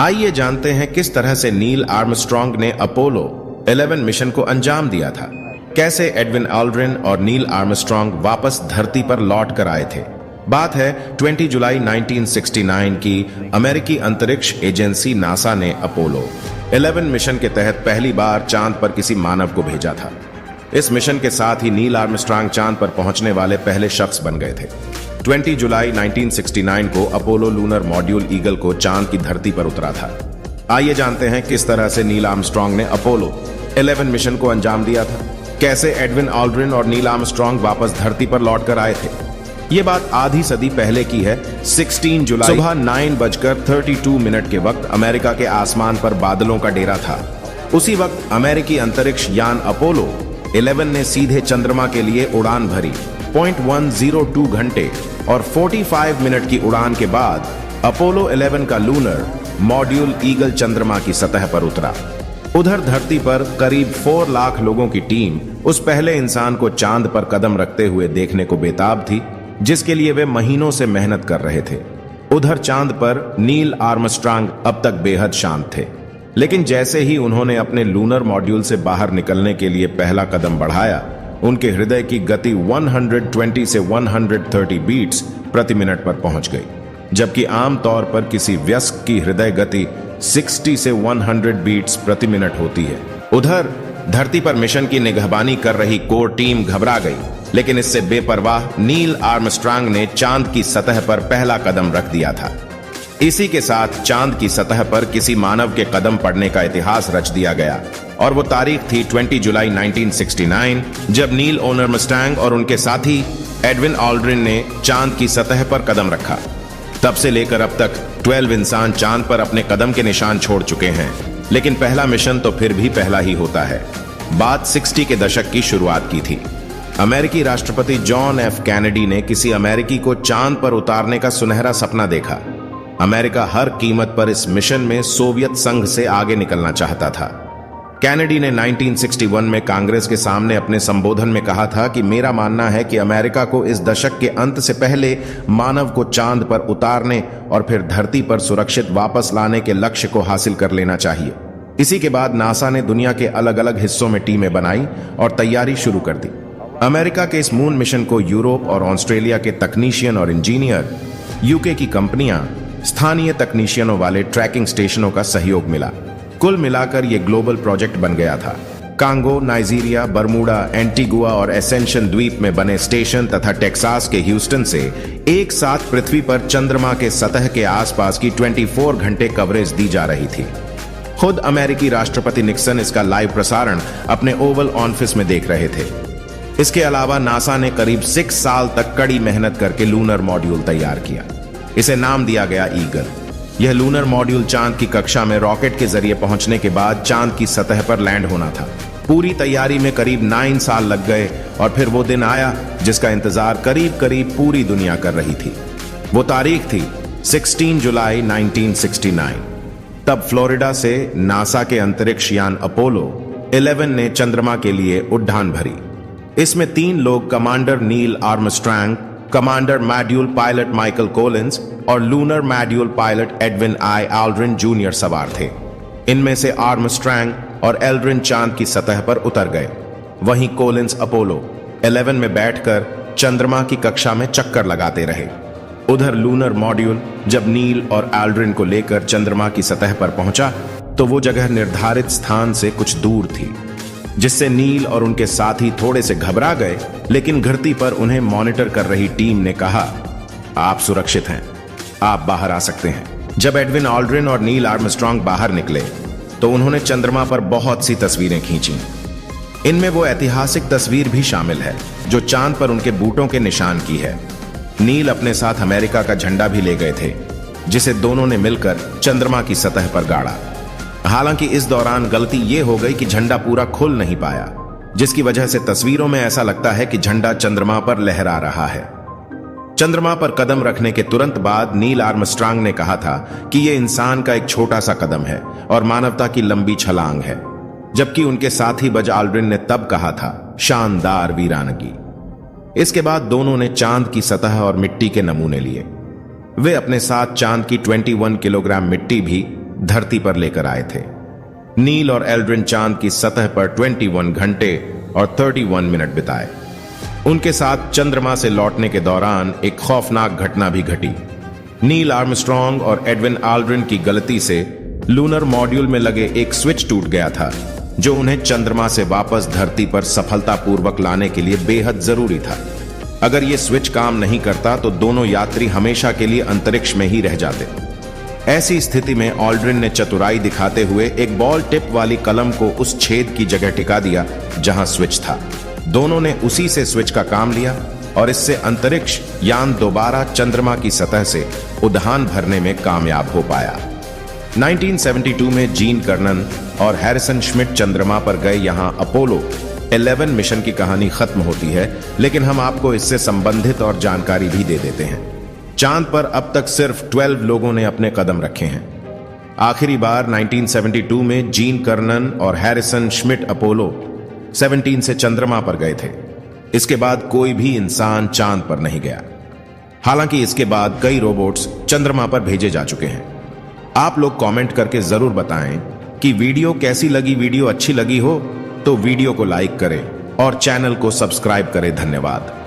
आइए जानते हैं किस तरह से नील आर्मस्ट्रांग ने अपोलो 11 मिशन को अंजाम दिया था। कैसे एडविन ऑल्ड्रिन और नील आर्मस्ट्रांग वापस धरती पर लौट कर आए थे। बात है 20 जुलाई 1969 की। अमेरिकी अंतरिक्ष एजेंसी नासा ने अपोलो 11 मिशन के तहत पहली बार चांद पर किसी मानव को भेजा था। इस मिशन के साथ ही नील आर्मस्ट्रांग चांद पर पहुंचने वाले पहले शख्स बन गए थे। 20 जुलाई 1969 को अपोलो लूनर मॉड्यूल ईगल को चांद की धरती पर उतरा था। आइए जानते हैं किस तरह से नील आर्मस्ट्रांग ने अपोलो 11 मिशन को अंजाम दिया था। कैसे एडविन ऑल्ड्रिन और नील आर्मस्ट्रांग वापस धरती पर लौटकर आए थे। ये बात आधी सदी पहले की है। 16 जुलाई सुबह 9:32 के वक्त अमेरिका के आसमान पर बादलों का डेरा था। उसी वक्त अमेरिकी अंतरिक्ष यान अपोलो 11 ने सीधे चंद्रमा के लिए उड़ान भरी। 0.102 घंटे और 45 मिनट की उड़ान के बाद अपोलो 11 का लूनर मॉड्यूल ईगल चंद्रमा की सतह पर उतरा। उधर धरती पर करीब 4 लाख लोगों की टीम उस पहले इंसान को चांद पर कदम रखते हुए देखने को बेताब थी, जिसके लिए वे महीनों से मेहनत कर रहे थे। उधर चांद पर नील आर्मस्ट्रांग अब तक बेहद शांत थे, लेकिन जैसे ही उन्होंने अपने लूनर मॉड्यूल से बाहर निकलने के लिए पहला कदम बढ़ाया, उनके हृदय की गति 120 से 130 बीट्स प्रति मिनट पर पहुंच गई, जबकि आमतौर पर किसी वयस्क की हृदय गति 60 से 100 बीट्स प्रति मिनट होती है। उधर धरती पर मिशन की निगहबानी कर रही कोर टीम घबरा गई, लेकिन इससे बेपरवाह नील आर्मस्ट्रांग ने चांद की सतह पर पहला कदम रख दिया था। इसी के साथ चांद की सतह पर किसी मानव के कदम पड़ने का इतिहास रच दिया गया, और वो तारीख थी 20 जुलाई 1969, जब नील आर्मस्ट्रांग और उनके साथी एडविन ऑल्ड्रिन ने चांद की सतह पर कदम रखा। तब से लेकर अब तक 12 इंसान चांद पर अपने कदम के निशान छोड़ चुके हैं, लेकिन पहला मिशन तो फिर भी पहला ही होता है। बात 60 के दशक की शुरुआत की थी। अमेरिकी राष्ट्रपति जॉन एफ कैनेडी ने किसी अमेरिकी को चांद पर उतारने का सुनहरा सपना देखा। अमेरिका हर कीमत पर इस मिशन में सोवियत संघ से आगे निकलना चाहता था। कैनेडी ने 1961 में कांग्रेस के सामने अपने संबोधन में कहा था कि मेरा मानना है कि अमेरिका को इस दशक के अंत से पहले मानव को चांद पर उतारने और फिर धरती पर सुरक्षित वापस लाने के लक्ष्य को हासिल कर लेना चाहिए। इसी के बाद नासा ने दुनिया के अलग अलग हिस्सों में टीमें बनाई और तैयारी शुरू कर दी। अमेरिका के इस मून मिशन को यूरोप और ऑस्ट्रेलिया के तकनीशियन और इंजीनियर, यूके की कंपनियां, स्थानीय तकनीशियनों वाले ट्रैकिंग स्टेशनों का सहयोग मिला। कुल मिलाकर यह ग्लोबल प्रोजेक्ट बन गया था। कांगो, नाइजीरिया, बरमूडा, एंटीगुआ और एसेंशन द्वीप में बने स्टेशन तथा टेक्सास के ह्यूस्टन से एक साथ पृथ्वी पर चंद्रमा के सतह के आसपास की 24 घंटे कवरेज दी जा रही थी। खुद अमेरिकी राष्ट्रपति निक्सन इसका लाइव प्रसारण अपने ओवल ऑफिस में देख रहे थे। इसके अलावा नासा ने करीब 6 साल तक कड़ी मेहनत करके लूनर मॉड्यूल तैयार किया। इसे नाम दिया गया ईगल। यह लूनर मॉड्यूल चांद की कक्षा में रॉकेट के जरिए पहुंचने के बाद चांद की सतह पर लैंड होना था। पूरी तैयारी में करीब 9 साल लग गए और फिर वो दिन आया जिसका इंतजार करीब करीब पूरी दुनिया कर रही थी। वो तारीख थी 16 जुलाई 1969। तब फ्लोरिडा से नासा के अंतरिक्ष यान अपोलो 11 ने चंद्रमा के लिए उड़ान भरी। इसमें 3 लोग commander Neil Armstrong, commander module pilot Michael Collins और लूनर मॉड्यूल पायलट एडविन आई ऑल्ड्रिन जूनियर सवार थे। इनमें से आर्मस्ट्रांग और एल्ड्रिन चांद की सतह पर उतर गए। वहीं कोलिंस अपोलो 11 में बैठकर चंद्रमा की कक्षा में चक्कर लगाते रहे। उधर लूनर मॉड्यूल जब नील और एल्ड्रिन को लेकर चंद्रमा की सतह पर पहुंचा, तो वो जगह निर्धारित स्थान से कुछ दूर थी, जिससे नील और उनके साथी थोड़े से घबरा गए। लेकिन धरती पर उन्हें मॉनिटर कर रही टीम ने कहा, आप सुरक्षित हैं, आप बाहर आ सकते हैं। जब एडविन ऑल्ड्रिन और नील आर्मस्ट्रांग बाहर निकले तो उन्होंने चंद्रमा पर बहुत सी तस्वीरें खींची। इनमें वो ऐतिहासिक तस्वीर भी शामिल है जो चांद पर उनके बूटों के निशान की है। नील अपने साथ अमेरिका का झंडा भी ले गए थे, जिसे दोनों ने मिलकर चंद्रमा की सतह पर गाड़ा। हालांकि इस दौरान गलती ये हो गई कि झंडा पूरा खुल नहीं पाया, जिसकी वजह से तस्वीरों में ऐसा लगता है कि झंडा चंद्रमा पर लहरा रहा है। चंद्रमा पर कदम रखने के तुरंत बाद नील आर्मस्ट्रांग ने कहा था कि यह इंसान का एक छोटा सा कदम है और मानवता की लंबी छलांग है, जबकि उनके साथी बज ऑल्ड्रिन ने तब कहा था, शानदार वीरानगी। इसके बाद दोनों ने चांद की सतह और मिट्टी के नमूने लिए। वे अपने साथ चांद की 21 किलोग्राम मिट्टी भी धरती पर लेकर आए थे। नील और एल्ड्रिन चांद की सतह पर 21 घंटे और 31 मिनट बिताए। उनके साथ चंद्रमा से लौटने के दौरान एक खौफनाक घटना भी घटी। नील आर्मस्ट्रॉन्ग और एडविन ऑल्ड्रिन की गलती से लूनर मॉड्यूल में लगे एक स्विच टूट गया था, जो उन्हें चंद्रमा से वापस धरती पर सफलतापूर्वक लाने के लिए बेहद जरूरी था। अगर यह स्विच काम नहीं करता तो दोनों यात्री हमेशा के लिए अंतरिक्ष में ही रह जाते। ऐसी स्थिति में ऑल्ड्रिन ने चतुराई दिखाते हुए एक बॉल टिप वाली कलम को उस छेद की जगह टिका दिया जहां स्विच था। दोनों ने उसी से स्विच का काम लिया और इससे अंतरिक्ष यान दोबारा चंद्रमा की सतह से उड़ान भरने में कामयाब हो पाया। 1972 में जीन कर्नन और हैरिसन श्मिट चंद्रमा पर गए। यहां अपोलो 11 मिशन की कहानी खत्म होती है, लेकिन हम आपको इससे संबंधित और जानकारी भी दे देते हैं। चांद पर अब तक सिर्फ 12 लोगों ने अपने कदम रखे हैं। आखिरी बार 1972 में जीन कर्नन और हैरिसन श्मिट अपोलो 17 से चंद्रमा पर गए थे। इसके बाद कोई भी इंसान चांद पर नहीं गया। हालांकि इसके बाद कई रोबोट्स चंद्रमा पर भेजे जा चुके हैं। आप लोग कमेंट करके जरूर बताएं कि वीडियो कैसी लगी। वीडियो अच्छी लगी हो तो वीडियो को लाइक करें और चैनल को सब्सक्राइब करें। धन्यवाद।